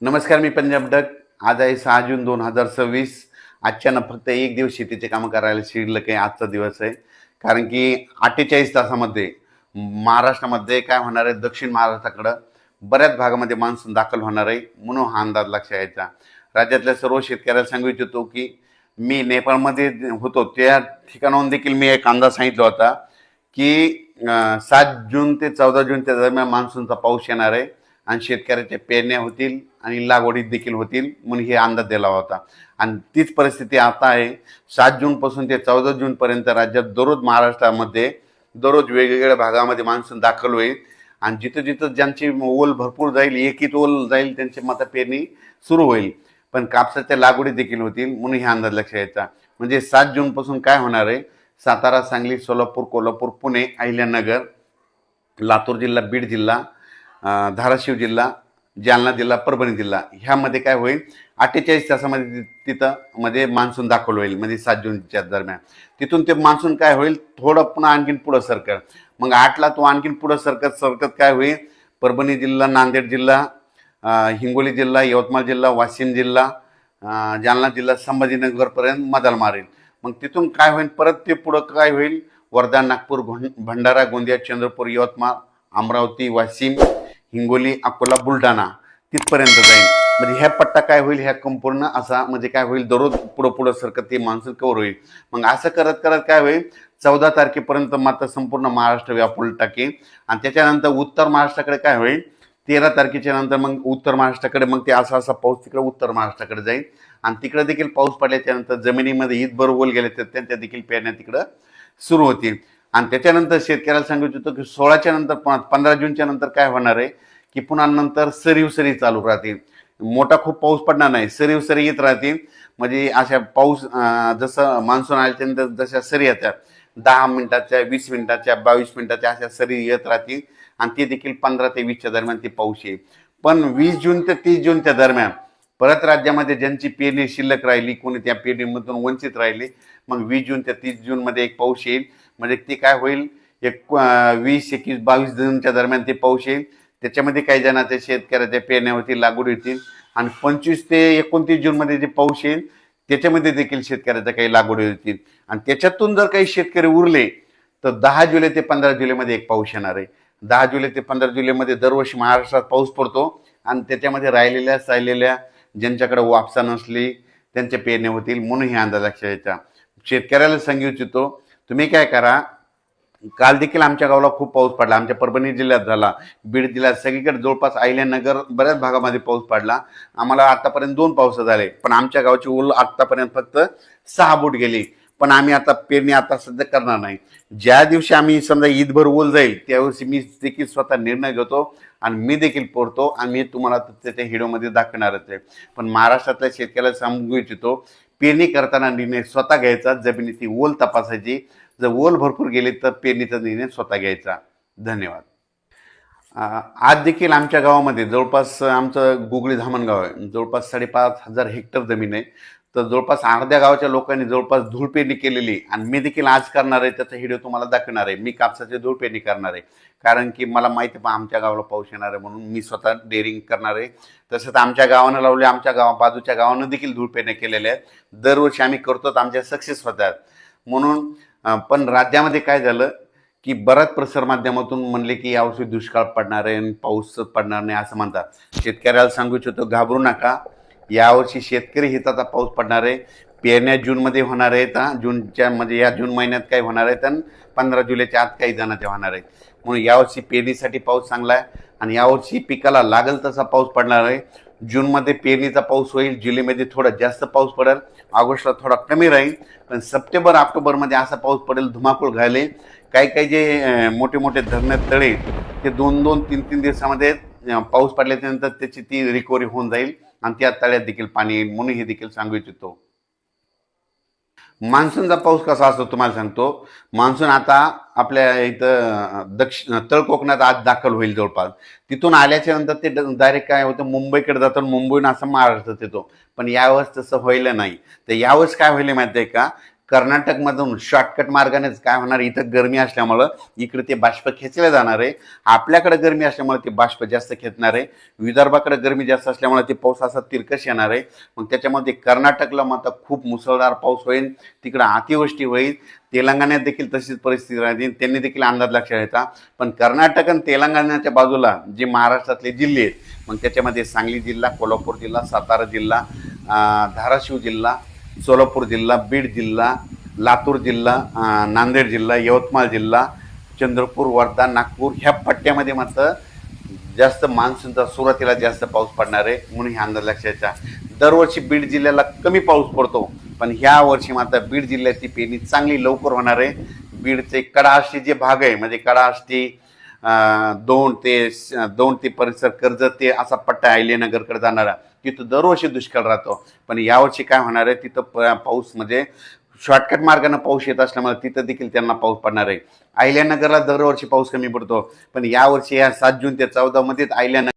नमस्कार, मी पंजाब डक. आज आहे 6 जून 2026. आजच्यानं फक्त एक दिवस शेतीचे कामं करायला शिल्लक आहे. आजचा दिवस आहे, कारण की 48 तासामध्ये महाराष्ट्रामध्ये काय होणार आहे, दक्षिण महाराष्ट्राकडं बऱ्याच भागामध्ये मान्सून दाखल होणार आहे, म्हणून हा अंदाज लक्षात यायचा. राज्यातल्या सर्व शेतकऱ्याला सांगू इच्छितो की मी नेपाळमध्ये होतो त्या ठिकाणाहून देखील मी एक अंदाज सांगितला होता की 7 जून ते 14 जूनच्या दरम्यान मान्सूनचा पाऊस येणार आहे आणि शेतकऱ्याच्या पेरण्या होतील आणि लागवडीत देखील होतील, म्हणून हे अंदाज दिला होता. आणि तीच परिस्थिती आता आहे. 7 जूनपासून ते 14 जूनपर्यंत राज्यात दररोज महाराष्ट्रामध्ये दररोज वेगवेगळ्या भागामध्ये मान्सून दाखल होईल आणि जिथं जिथं ज्यांची ओल भरपूर जाईल, एकीत ओल जाईल, त्यांची मात्र पेरणी सुरू होईल. पण कापसाच्या लागवडी देखील होतील, म्हणून हा अंदाज लक्षात यायचा. म्हणजे 7 जूनपासून काय होणार आहे, सातारा, सांगली, सोलापूर, कोल्हापूर, पुणे, अहिल्यानगर, लातूर जिल्हा, बीड जिल्हा, धाराशिव जिल्हा, जालना जिल्हा, परभणी जिल्हा ह्यामध्ये काय होईल, 48 तासामध्ये तिथं मध्ये मान्सून दाखल होईल. म्हणजे 7 जूनच्या दरम्यान तिथून ते मान्सून काय होईल, थोडं पुन्हा आणखीन पुढं सरकत. मग 8ला तो आणखीन पुढं सरकत सरकत काय होईल, परभणी जिल्हा, नांदेड जिल्हा, हिंगोली जिल्हा, यवतमाळ जिल्हा, वाशिम जिल्हा, जालना जिल्हा, संभाजीनगरपर्यंत मदाल मारेल. मग तिथून काय होईल, परत ते पुढं काय होईल, वर्धा, नागपूर, भंडारा, गोंदिया, चंद्रपूर, यवतमाळ, अमरावती, वाशिम, हिंगोली, अकोला, बुलढाणा तिथपर्यंत जाईल. म्हणजे ह्या पट्टा काय होईल, ह्या संपूर्ण असा म्हणजे काय होईल, दररोज पुढं पुढं सरकत ते मान्सून कव्हर होईल. मग असं करत करत काय होईल, 14 तारखेपर्यंत मात्र संपूर्ण महाराष्ट्र व्यापून टाकेल. आणि त्याच्यानंतर उत्तर महाराष्ट्राकडे काय होईल, 13 तारखेच्या नंतर मग उत्तर महाराष्ट्राकडे मग ते असा असा पाऊस तिकडे उत्तर महाराष्ट्राकडे जाईल. आणि तिकडे देखील पाऊस पडल्याच्या नंतर जमिनीमध्ये ईदभर ओल गेले तर त्यांच्या देखील पेरण्या तिकडं सुरू होतील. आणि त्याच्यानंतर शेतकऱ्याला सांगू इच्छितो की 16च्या नंतर 15 जूनच्या नंतर काय होणार आहे की पुन्हा नंतर सरीव सरी चालू राहतील. मोठा खूप पाऊस पडणार नाही, सरीव सरी येत राहतील. म्हणजे अशा पाऊस जसं मान्सून आल्याच्या नंतर जशा सरी येतात 10 मिनिटाच्या, 20 मिनिटाच्या, 22 मिनिटाच्या अशा सरी येत राहतील. आणि ते देखील 15 ते 20च्या दरम्यान ते पाऊस येईल. पण 20 जून ते 30 जूनच्या दरम्यान परत राज्यामध्ये ज्यांची पेरणी शिल्लक राहिली, कोणी त्या पेरणीमधून वंचित राहिली, मग 20 जून ते 30 जूनमध्ये एक पाऊस येईल. म्हणजे ते काय होईल, 20, 21, 22 जूनच्या दरम्यान ते पाऊस येईल. त्याच्यामध्ये काही जणांच्या शेतकऱ्याच्या पेरण्या होतील, लागवड होतील. आणि 25 ते 29 जूनमध्ये जे पाऊस येईल त्याच्यामध्ये देखील शेतकऱ्याच्या काही लागवडी होतील. आणि त्याच्यातून जर काही शेतकरी उरले तर 10 जुलै ते 15 जुलैमध्ये एक पाऊस येणार आहे. 10 जुलै ते 15 जुलैमध्ये दरवर्षी महाराष्ट्रात पाऊस पडतो. आणि त्याच्यामध्ये राहिलेल्या ज्यांच्याकडे वापसा नसली त्यांच्या पेरण्या होतील, म्हणून हे अंदाज लक्षात यायचा. शेतकऱ्याला सांगू इच्छितो, तुम्ही काय करा, काल देखील आमच्या गावाला खूप पाऊस पडला. आमच्या परभणी जिल्ह्यात झाला, बीड जिल्ह्यात सगळीकडे जवळपास अहिल्यानगर बऱ्याच भागामध्ये पाऊस पडला. आम्हाला आतापर्यंत 2 पाऊस झाले, पण आमच्या गावची ओल आतापर्यंत फक्त 6 बोट गेली. पण आम्ही आता पेरणी आता सध्या करणार नाही. ज्या दिवशी आम्ही समजा ईदभर ओल जाईल त्यादिवशी मी देखील स्वतः निर्णय घेतो आणि मी देखील पोरतो आणि मी तुम्हाला त्याच्या व्हिडिओमध्ये दाखवणारच आहे. पण महाराष्ट्रातल्या शेतकऱ्याला सांगू इच्छितो, पेरणी करताना निर्णय स्वतः घ्यायचा, जमिनीची ओल तपासायची. जर ओल भरपूर गेली तर पेरणीचा निर्णय स्वतः घ्यायचा. धन्यवाद. आज देखील आमच्या गावामध्ये जवळपास आमचं गुगळी धामणगाव आहे, जवळपास 5,500 हेक्टर जमीन आहे. तर जवळपास अर्ध्या गावाच्या लोकांनी जवळपास धूळ पेरणी केलेली. आणि मी देखील आज करणार आहे, त्याचा व्हिडिओ तुम्हाला दाखवणार आहे. मी कापसाची धूळ पेरणी करणार आहे, कारण की मला माहिती आहे आमच्या गावाला पाऊस येणार आहे, म्हणून मी स्वतः डेअरिंग करणार आहे. तसंच आमच्या गावानं लावले, आमच्या बाजूच्या गावानं देखील धूळ पेरण्या केलेल्या आहेत. दरवर्षी आम्ही करतो, आमच्या सक्सेस होतात. म्हणून पण राज्यामध्ये काय झालं की बऱ्याच प्रसारमाध्यमातून म्हणले की यावर्षी दुष्काळ पडणार आहे आणि पाऊस पडणार नाही असं म्हणतात. शेतकऱ्याला सांगू इच्छितो, घाबरू नका. यावर्षी शेतकरी हिताचा पाऊस पडणार आहे. पेरण्या जूनमध्ये होणार आहेत. जूनच्या म्हणजे या जून महिन्यात काही होणार आहेत आणि 15 जुलैच्या आत काही जणांच्या होणार आहेत. म्हणून यावर्षी पेरणीसाठी पाऊस चांगला आहे आणि यावर्षी पिकाला लागेल तसा पाऊस पडणार आहे. जूनमध्ये पेरणीचा पाऊस होईल, जुलैमध्ये थोडा जास्त पाऊस पडेल, ऑगस्टला थोडा कमी राहील. पण सप्टेंबर ऑक्टोबरमध्ये असा पाऊस पडेल धुमाकूळ घालेल. काही काही जे मोठे मोठे धरण तळे ते 2-2, 3-3 दिवसामध्ये पाऊस पडल्याच्यानंतर त्याची ती रिकव्हरी होऊन जाईल आणि त्या तळ्यात देखील पाणी येईल, म्हणून हे देखील सांगू इच्छितो. मान्सूनचा पाऊस कसा असतो तुम्हाला सांगतो. मान्सून आता आपल्या इथं तळ कोकणात आज दाखल होईल जवळपास. तिथून आल्याच्या नंतर ते डायरेक्ट काय होतं, मुंबईकडे जातं, मुंबईहून असं महाराष्ट्रात येतो. पण यावेळेस तसं व्हायला नाही. तर यावेळेस काय व्हायला माहिती आहे का, कर्नाटकमधून शॉर्टकट मार्गानेच काय होणार, इथं गरमी असल्यामुळं इकडे ते बाष्प खेचले जाणार आहे, आपल्याकडे गरमी असल्यामुळे ते बाष्प जास्त खेचणार आहे, विदर्भाकडे गरमी जास्त असल्यामुळे ते पाऊस असा तिरकस येणार आहे. मग त्याच्यामध्ये कर्नाटकला मात्र खूप मुसळधार पाऊस होईल, तिकडं अतिवृष्टी होईल. तेलंगणात देखील तशीच परिस्थिती राहते, त्यांनी देखील अंदाज लक्षात येतात. पण कर्नाटक आणि तेलंगणाच्या बाजूला जे महाराष्ट्रातले जिल्हे आहेत, मग त्याच्यामध्ये सांगली जिल्हा, कोल्हापूर जिल्हा, सातारा जिल्हा, धाराशिव जिल्हा, सोलापूर जिल्हा, बीड जिल्हा, लातूर जिल्हा, नांदेड जिल्हा, यवतमाळ जिल्हा, चंद्रपूर, वर्धा, नागपूर ह्या पट्ट्यामध्ये मात्र जास्त मान्सूनचा सुरुवातीला जास्त पाऊस पडणार आहे, म्हणून हे अंदाज लक्षात. दरवर्षी बीड जिल्ह्याला कमी पाऊस पडतो, पण ह्या वर्षी मात्र बीड जिल्ह्याची पेरणी चांगली लवकर होणार आहे. बीडचे कडाष्टी जे भाग आहे, म्हणजे कडाष्टी दोन ते परिसर, कर्जत ते असा पट्टा अहिल्यानगरकडे जाणारा, तिथं दरवर्षी दुष्काळ राहतो. पण यावर्षी काय होणार आहे, तिथं पाऊस म्हणजे शॉर्टकट मार्गाने पाऊस येत असल्यामुळे तिथं देखील त्यांना पाऊस पडणार आहे. अहिल्यानगरला दरवर्षी पाऊस कमी पडतो, पण यावर्षी या 7 जून ते 14 मध्येच अहिल्यानगर